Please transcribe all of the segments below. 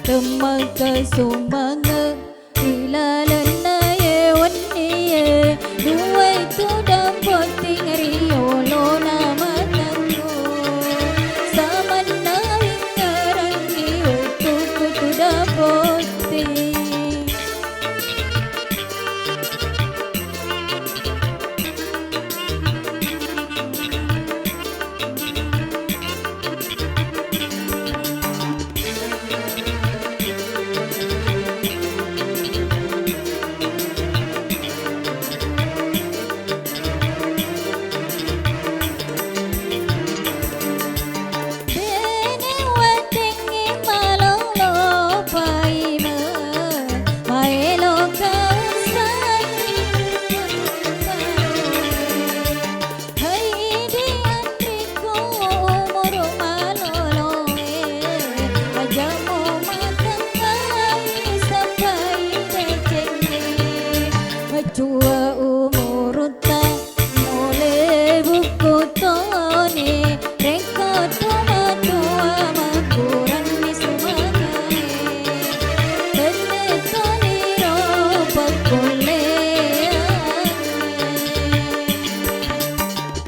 Temaga sumanga ilalana ye wanniye duwe tu dapat tingriyo lona matango samanna ingarangi tu tu dapat Jua umurutta mole buku tone reko toma tua makuran ni sumangae tene toni ro pakule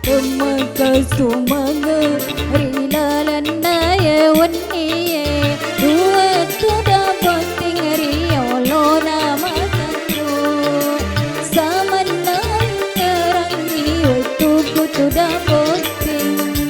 Temaga sumanga rilalana ye wanniye dua tu dapat tingriyo lona sudah posting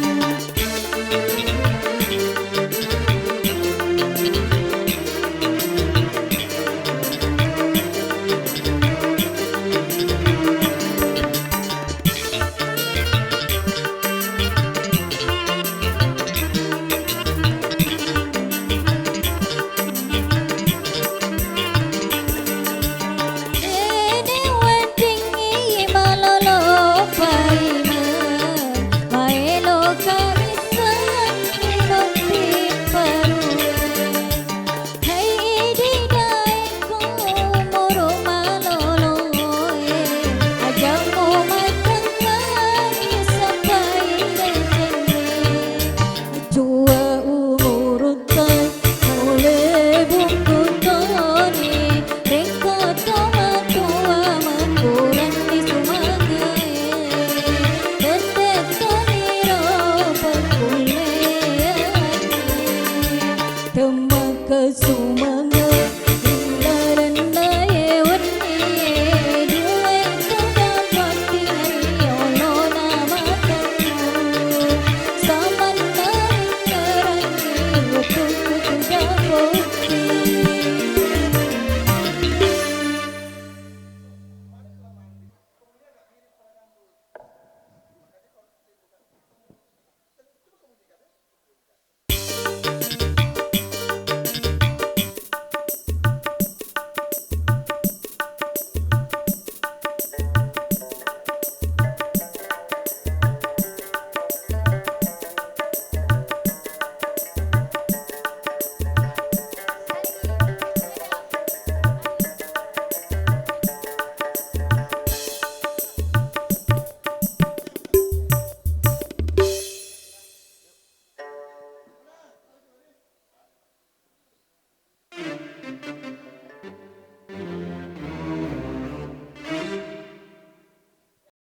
Temaga sumanga